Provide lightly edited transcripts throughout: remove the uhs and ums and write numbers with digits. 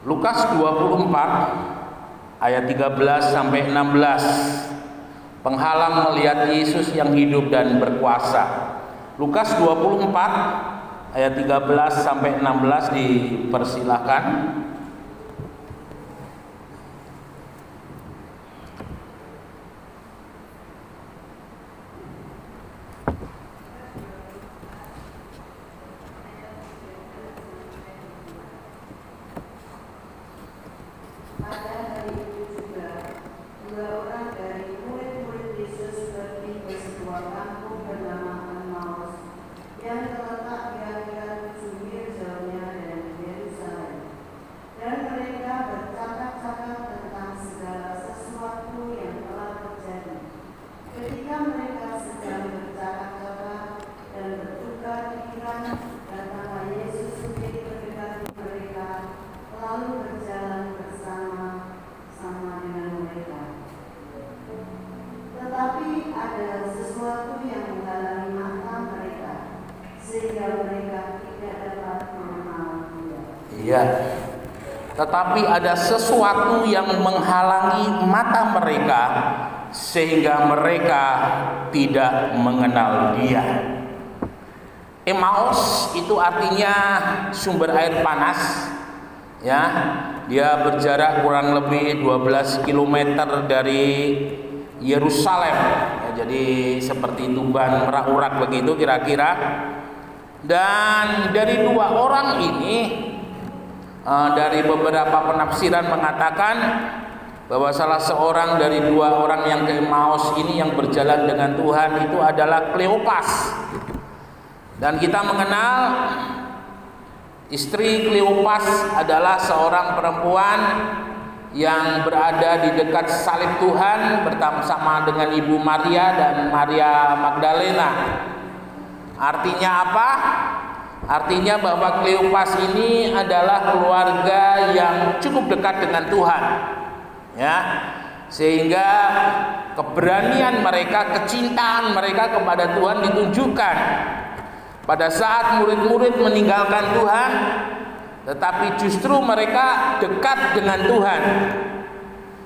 Lukas 24 ayat 13 sampai 16. Penghalang melihat Yesus yang hidup dan berkuasa. Lukas 24 ayat 13 sampai 16 dipersilahkan. Tetapi ada sesuatu yang menghalangi mata mereka sehingga mereka tidak mengenal Dia. Emmaus itu artinya sumber air panas, ya. Dia berjarak kurang lebih 12 km dari Yerusalem, ya, jadi seperti Tuban Merak-Urak begitu kira-kira. Dan dari dua orang ini, dari beberapa penafsiran mengatakan bahwa salah seorang dari dua orang yang ke Emmaus ini yang berjalan dengan Tuhan itu adalah Kleopas. Dan kita mengenal istri Kleopas adalah seorang perempuan yang berada di dekat salib Tuhan bersama dengan Ibu Maria dan Maria Magdalena. Artinya apa? Artinya bahwa Kleopas ini adalah keluarga yang cukup dekat dengan Tuhan, ya, sehingga keberanian mereka, kecintaan mereka kepada Tuhan ditunjukkan pada saat murid-murid meninggalkan Tuhan, tetapi justru mereka dekat dengan Tuhan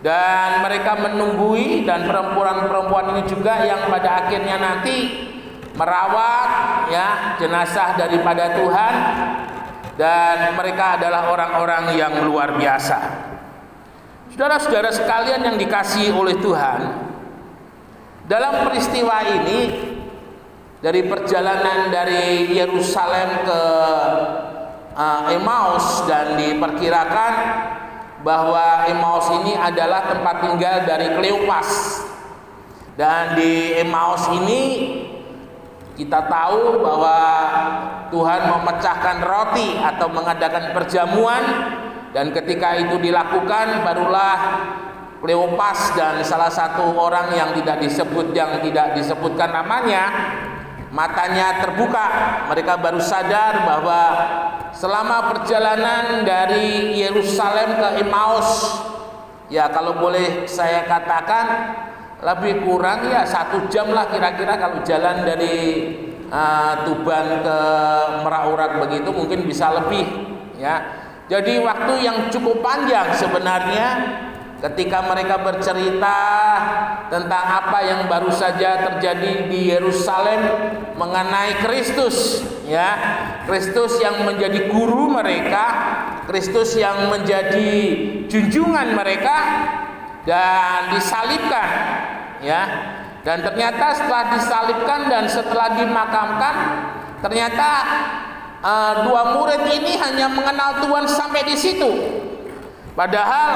dan mereka menunggui, dan perempuan-perempuan ini juga yang pada akhirnya nanti merawat, ya, jenazah daripada Tuhan, dan mereka adalah orang-orang yang luar biasa. Saudara-saudara sekalian yang dikasihi oleh Tuhan, dalam peristiwa ini dari perjalanan dari Yerusalem ke Emmaus, dan diperkirakan bahwa Emmaus ini adalah tempat tinggal dari Kleopas. Dan di Emmaus ini kita tahu bahwa Tuhan memecahkan roti atau mengadakan perjamuan, dan ketika itu dilakukan barulah Kleopas dan salah satu orang yang tidak disebutkan namanya, matanya terbuka. Mereka baru sadar bahwa selama perjalanan dari Yerusalem ke Emmaus, ya kalau boleh saya katakan lebih kurang ya 1 jam lah kira-kira kalau jalan dari Tuban ke Merak-Urak begitu, mungkin bisa lebih, ya. Jadi waktu yang cukup panjang sebenarnya ketika mereka bercerita tentang apa yang baru saja terjadi di Yerusalem mengenai Kristus, ya. Kristus yang menjadi guru mereka, Kristus yang menjadi junjungan mereka, dan disalibkan, ya. Dan ternyata setelah disalibkan dan setelah dimakamkan, ternyata dua murid ini hanya mengenal Tuhan sampai di situ. Padahal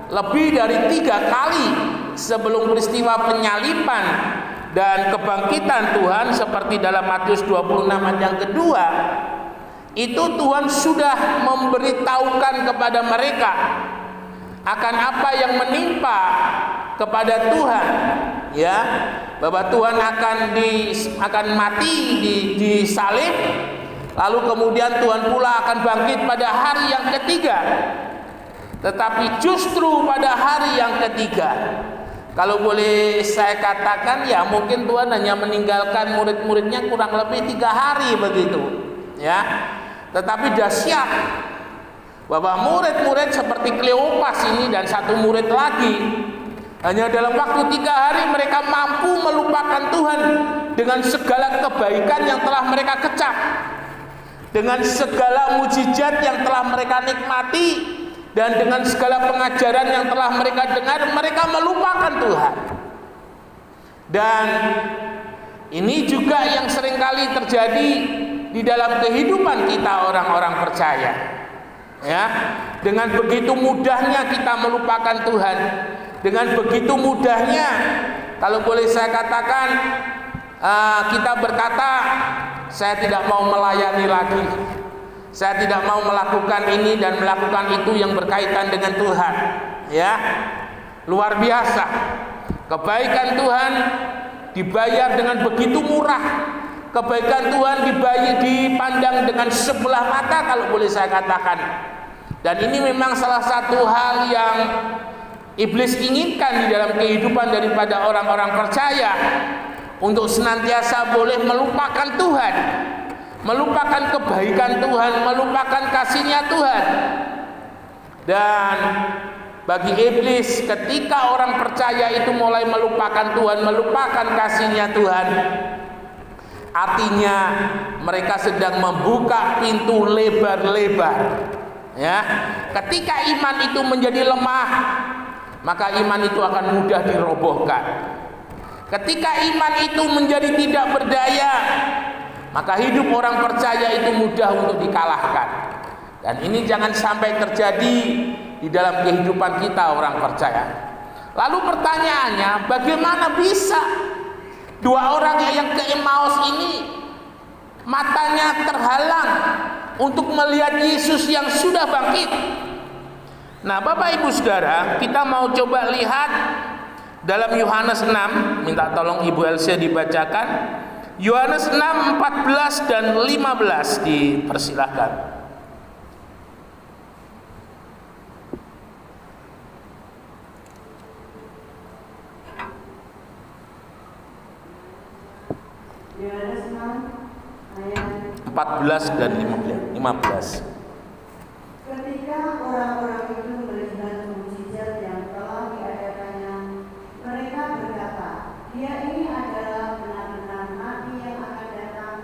lebih dari 3 kali sebelum peristiwa penyaliban dan kebangkitan Tuhan, seperti dalam Matius 26 ayat yang kedua, itu Tuhan sudah memberitahukan kepada mereka akan apa yang menimpa kepada Tuhan, ya, bahwa Tuhan akan mati di salib, lalu kemudian Tuhan pula akan bangkit pada hari yang ketiga. Tetapi justru pada hari yang ketiga, kalau boleh saya katakan, ya mungkin Tuhan hanya meninggalkan murid-muridnya kurang lebih 3 hari begitu, ya. Tetapi dahsyat bahwa murid-murid seperti Kleopas ini dan satu murid lagi, hanya dalam waktu 3 hari mereka mampu melupakan Tuhan dengan segala kebaikan yang telah mereka kecap, dengan segala mujizat yang telah mereka nikmati, dan dengan segala pengajaran yang telah mereka dengar. Mereka melupakan Tuhan. Dan ini juga yang seringkali terjadi di dalam kehidupan kita orang-orang percaya. Ya, dengan begitu mudahnya kita melupakan Tuhan. Dengan begitu mudahnya, kalau boleh saya katakan, kita berkata, saya tidak mau melayani lagi, saya tidak mau melakukan ini dan melakukan itu yang berkaitan dengan Tuhan. Ya, luar biasa. Kebaikan Tuhan dibayar dengan begitu murah. Kebaikan Tuhan dipandang dengan sebelah mata, kalau boleh saya katakan. Dan ini memang salah satu hal yang iblis inginkan di dalam kehidupan daripada orang-orang percaya, untuk senantiasa boleh melupakan Tuhan, melupakan kebaikan Tuhan, melupakan kasih-Nya Tuhan. Dan bagi iblis, ketika orang percaya itu mulai melupakan Tuhan, melupakan kasih-Nya Tuhan, artinya mereka sedang membuka pintu lebar-lebar. Ya, ketika iman itu menjadi lemah, maka iman itu akan mudah dirobohkan. Ketika iman itu menjadi tidak berdaya, maka hidup orang percaya itu mudah untuk dikalahkan. Dan ini jangan sampai terjadi di dalam kehidupan kita orang percaya. Lalu pertanyaannya, bagaimana bisa 2 orang yang ke Emmaus ini matanya terhalang untuk melihat Yesus yang sudah bangkit? Nah, Bapak Ibu Saudara, kita mau coba lihat dalam Yohanes 6, minta tolong Ibu Elsa dibacakan. Yohanes 6, 14 dan 15 dipersilahkan. Yohanes 6 ayat 14 dan 15. Ketika orang-orang itu melihat mujizat yang telah diadakannya, mereka berkata, dia ini adalah benar-benar nabi yang akan datang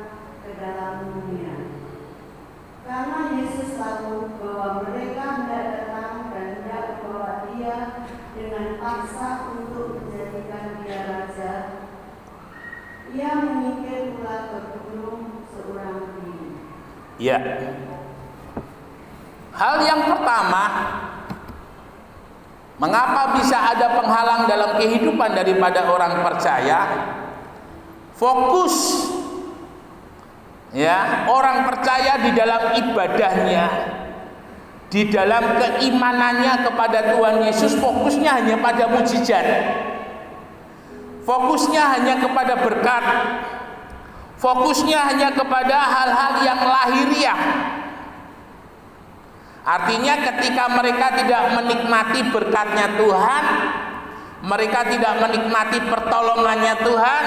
ke dalam dunia. Karena Yesus tahu bahwa mereka hendak datang dan hendak membawa dia dengan paksa untuk menjadikan dia raja, ia menyingkir pula ke gunung seorang diri. Ya. Hal yang pertama, mengapa bisa ada penghalang dalam kehidupan daripada orang percaya? Fokus. Ya, orang percaya di dalam ibadahnya, di dalam keimanannya kepada Tuhan Yesus, fokusnya hanya pada mujizat. Fokusnya hanya kepada berkat. Fokusnya hanya kepada hal-hal yang lahiriah. Artinya ketika mereka tidak menikmati berkatnya Tuhan, mereka tidak menikmati pertolongannya Tuhan,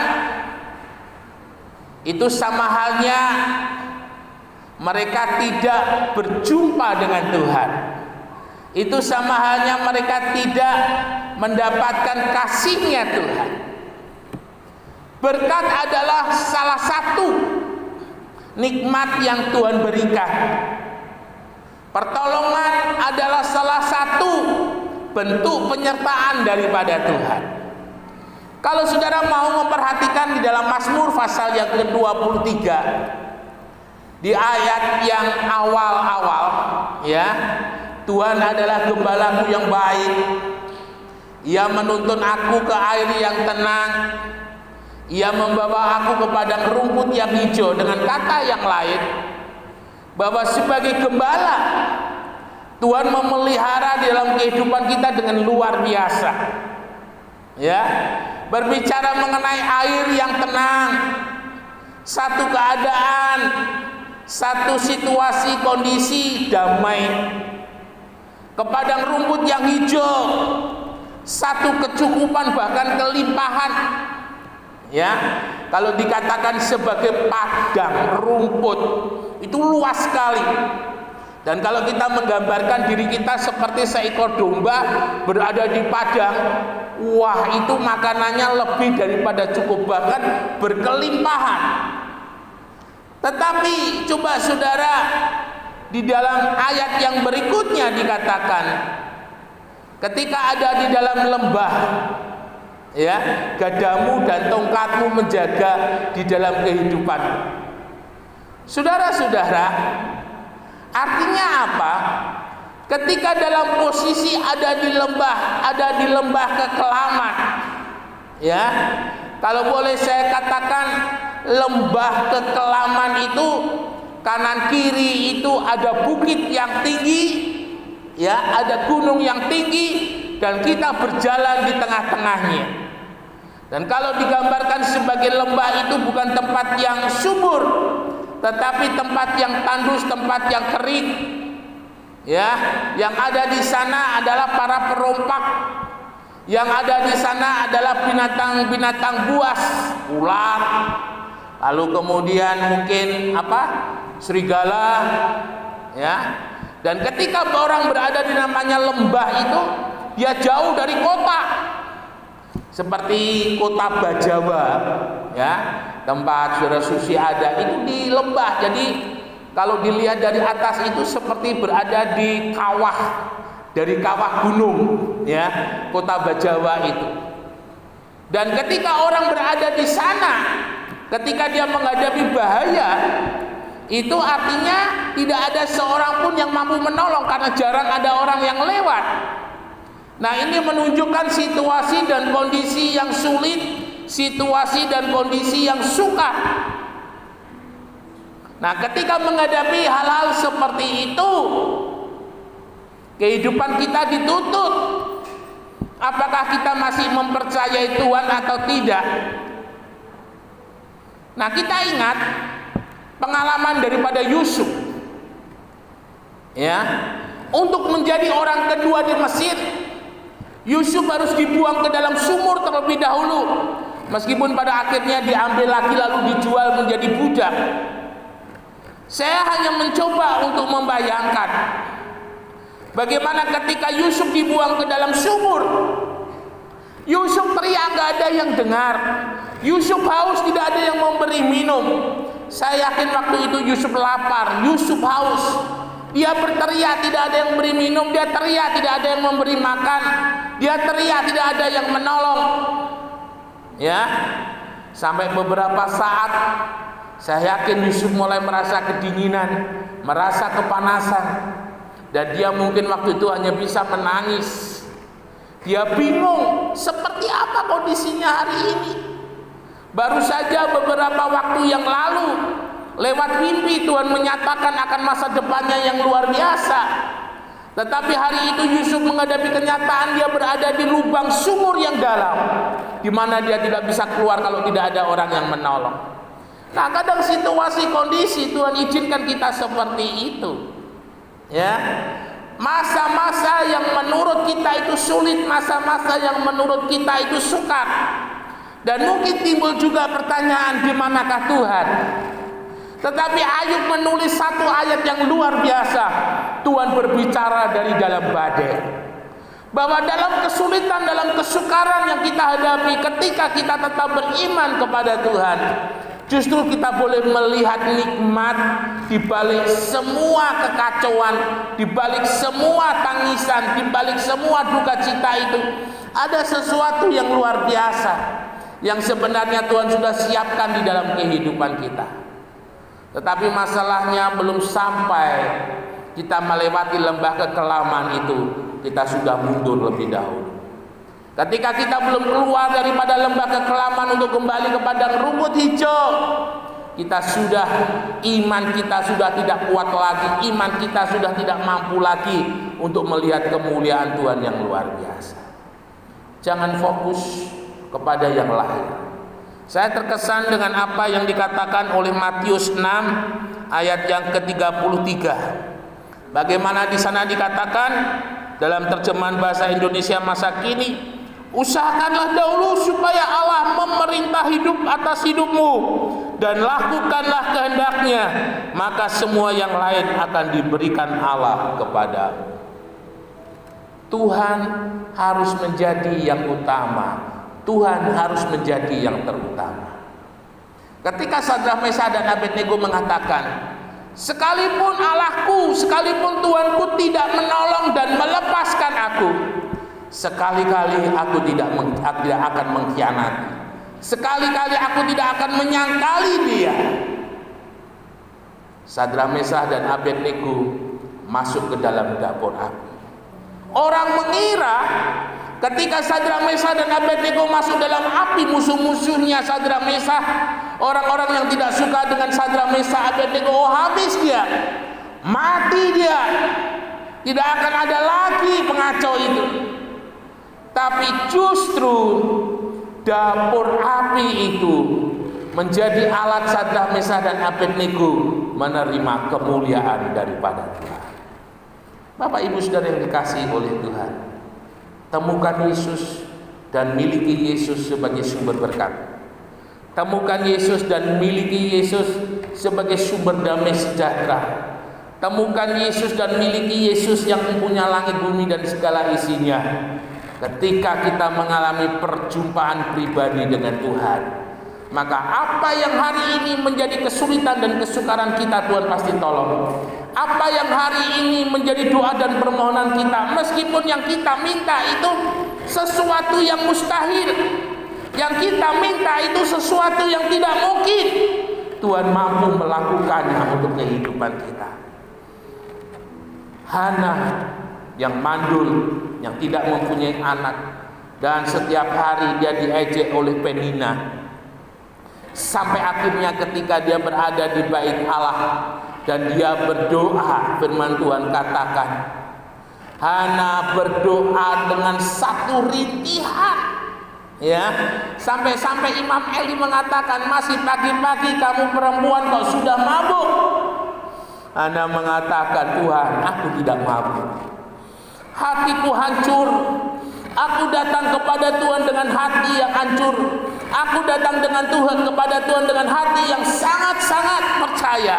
itu sama halnya mereka tidak berjumpa dengan Tuhan. Itu sama halnya mereka tidak mendapatkan kasih-Nya Tuhan. Berkat adalah salah satu nikmat yang Tuhan berikan. Pertolongan adalah salah satu bentuk penyertaan daripada Tuhan. Kalau saudara mau memperhatikan di dalam Mazmur pasal yang ke-23, di ayat yang awal-awal, ya, Tuhan adalah gembalaku yang baik. Ia menuntun aku ke air yang tenang. Ia membawa aku ke padang rumput yang hijau. Dengan kata yang lain, bahwa sebagai gembala, Tuhan memelihara dalam kehidupan kita dengan luar biasa. Ya, berbicara mengenai air yang tenang, satu keadaan, satu situasi kondisi damai. Ke padang rumput yang hijau, satu kecukupan bahkan kelimpahan. Ya, kalau dikatakan sebagai padang rumput, itu luas sekali. Dan kalau kita menggambarkan diri kita seperti seekor domba berada di padang, wah itu makanannya lebih daripada cukup, bahkan berkelimpahan. Tetapi coba saudara, di dalam ayat yang berikutnya dikatakan, ketika ada di dalam lembah, ya, gadamu dan tongkatmu menjaga di dalam kehidupan. Saudara-saudara, artinya apa? Ketika dalam posisi ada di lembah kekelaman, ya, kalau boleh saya katakan, lembah kekelaman itu kanan kiri itu ada bukit yang tinggi, ya, ada gunung yang tinggi, dan kita berjalan di tengah-tengahnya. Dan kalau digambarkan sebagai lembah itu bukan tempat yang subur, tetapi tempat yang tandus, tempat yang kering. Ya, yang ada di sana adalah para perompak. Yang ada di sana adalah binatang-binatang buas, ular. Lalu kemudian mungkin serigala, ya. Dan ketika orang berada di namanya lembah itu, dia jauh dari kota. Seperti kota Bajawa, ya, tempat Saudara Susi ada itu di lembah. Jadi kalau dilihat dari atas itu seperti berada di kawah, dari kawah gunung, ya, kota Bajawa itu. Dan ketika orang berada di sana, ketika dia menghadapi bahaya, itu artinya tidak ada seorang pun yang mampu menolong karena jarang ada orang yang lewat. Nah, ini menunjukkan situasi dan kondisi yang sulit, situasi dan kondisi yang sukar. Nah, ketika menghadapi hal-hal seperti itu, kehidupan kita dituntut. Apakah kita masih mempercayai Tuhan atau tidak? Nah, kita ingat pengalaman daripada Yusuf, ya, untuk menjadi orang kedua di Mesir, Yusuf harus dibuang ke dalam sumur terlebih dahulu, meskipun pada akhirnya diambil lagi lalu dijual menjadi budak. Saya hanya mencoba untuk membayangkan bagaimana ketika Yusuf dibuang ke dalam sumur. Yusuf teriak, gak ada yang dengar. Yusuf haus, tidak ada yang memberi minum. Saya yakin waktu itu Yusuf lapar, Yusuf haus. Dia berteriak, tidak ada yang memberi minum. Dia teriak, tidak ada yang memberi makan. Dia teriak, tidak ada yang menolong. Ya, sampai beberapa saat saya yakin Yusuf mulai merasa kedinginan, merasa kepanasan, dan dia mungkin waktu itu hanya bisa menangis. Dia bingung seperti apa kondisinya hari ini. Baru saja beberapa waktu yang lalu lewat mimpi Tuhan menyatakan akan masa depannya yang luar biasa. Tetapi hari itu Yusuf menghadapi kenyataan dia berada di lubang sumur yang dalam, di mana dia tidak bisa keluar kalau tidak ada orang yang menolong. Nah, kadang situasi kondisi Tuhan izinkan kita seperti itu, ya. Masa-masa yang menurut kita itu sulit, masa-masa yang menurut kita itu sukar. Dan mungkin timbul juga pertanyaan, di manakah Tuhan? Tetapi Ayub menulis satu ayat yang luar biasa. Tuhan berbicara dari dalam badai, bahwa dalam kesulitan, dalam kesukaran yang kita hadapi, ketika kita tetap beriman kepada Tuhan, justru kita boleh melihat nikmat di balik semua kekacauan, di balik semua tangisan, di balik semua duka cita itu. Ada sesuatu yang luar biasa yang sebenarnya Tuhan sudah siapkan di dalam kehidupan kita. Tetapi masalahnya belum sampai kita melewati lembah kekelaman itu, kita sudah mundur lebih dahulu. Ketika kita belum keluar daripada lembah kekelaman untuk kembali ke padang rumput hijau, iman kita sudah tidak kuat lagi, iman kita sudah tidak mampu lagi untuk melihat kemuliaan Tuhan yang luar biasa. Jangan fokus kepada yang lain. Saya terkesan dengan apa yang dikatakan oleh Matius 6 ayat yang ke-33. Bagaimana di sana dikatakan dalam terjemahan bahasa Indonesia masa kini, usahakanlah dahulu supaya Allah memerintah hidup atas hidupmu, dan lakukanlah kehendaknya, maka semua yang lain akan diberikan Allah kepadamu. Tuhan harus menjadi yang utama. Tuhan harus menjadi yang terutama. Ketika Sadrak, Mesak, dan Abednego mengatakan, sekalipun Allahku, sekalipun Tuhanku tidak menolong dan melepaskan aku, sekali-kali aku tidak akan mengkhianati. Sekali-kali aku tidak akan menyangkali dia. Sadrak, Mesak, dan Abednego masuk ke dalam dapur api. Orang mengira ketika Sadrak, Mesak, dan Abednego masuk dalam api, musuh-musuhnya Sadrak, Mesak, orang-orang yang tidak suka dengan Sadrak, Mesak, Abednego, oh habis dia, mati dia, tidak akan ada lagi pengacau itu. Tapi justru dapur api itu menjadi alat Sadrak, Mesak, dan Abednego menerima kemuliaan daripada Tuhan. Bapak Ibu Saudara yang dikasihi oleh Tuhan, temukan Yesus dan miliki Yesus sebagai sumber berkat. Temukan Yesus dan miliki Yesus sebagai sumber damai sejahtera. Temukan Yesus dan miliki Yesus yang mempunyai langit, bumi, dan segala isinya. Ketika kita mengalami perjumpaan pribadi dengan Tuhan, maka apa yang hari ini menjadi kesulitan dan kesukaran kita, Tuhan pasti tolong. Apa yang hari ini menjadi doa dan permohonan kita, meskipun yang kita minta itu sesuatu yang mustahil, yang kita minta itu sesuatu yang tidak mungkin, Tuhan mampu melakukannya untuk kehidupan kita. Hana yang mandul, yang tidak mempunyai anak, dan setiap hari dia diejek oleh Penina, sampai akhirnya ketika dia berada di bait Allah dan dia berdoa, firman Tuhan katakan, Hana berdoa dengan satu rintihan, ya, sampai-sampai Imam Eli mengatakan, masih pagi-pagi kamu perempuan kok sudah mabuk. Hana mengatakan, Tuhan, aku tidak mabuk, hatiku hancur. Aku datang kepada Tuhan dengan hati yang hancur. Aku datang dengan Tuhan kepada Tuhan dengan hati yang sangat-sangat percaya.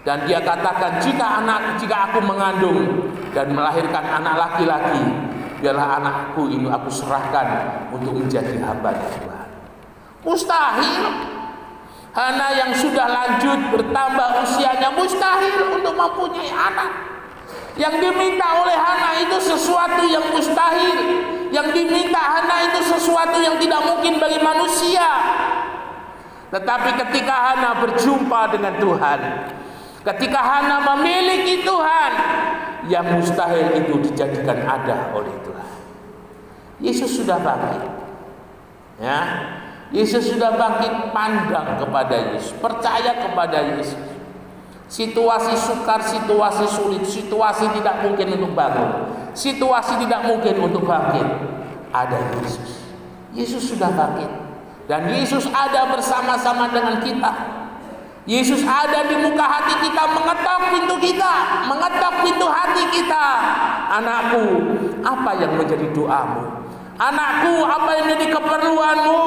Dan dia katakan, jika aku mengandung dan melahirkan anak laki-laki, biarlah anakku ini aku serahkan untuk menjadi hamba Tuhan. Mustahil. Hana yang sudah lanjut bertambah usianya, mustahil untuk mempunyai anak. Yang diminta oleh Hana itu sesuatu yang mustahil. Yang diminta Hana itu sesuatu yang tidak mungkin bagi manusia. Tetapi ketika Hana berjumpa dengan Tuhan, ketika Hana memiliki Tuhan, yang mustahil itu dijadikan ada oleh Tuhan. Yesus sudah bangkit, ya, Yesus sudah bangkit. Pandang kepada Yesus, percaya kepada Yesus. Situasi sukar, situasi sulit, situasi tidak mungkin untuk bangun, situasi tidak mungkin untuk bangkit, ada Yesus. Yesus sudah bangkit, dan Yesus ada bersama-sama dengan kita. Yesus ada di muka hati kita, mengetok pintu kita, mengetok pintu hati kita. Anakku, apa yang menjadi doamu? Anakku, apa yang menjadi keperluanmu?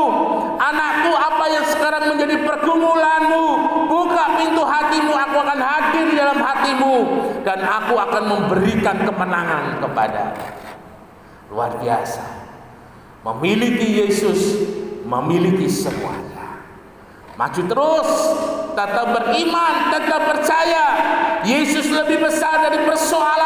Anakku, apa yang sekarang menjadi pergumulanmu? Buka pintu hatimu, aku akan hadir di dalam hatimu, dan aku akan memberikan kemenangan kepada. Luar biasa. Memiliki Yesus, memiliki semuanya. Maju terus, tetap beriman, tetap percaya. Yesus lebih besar dari persoalan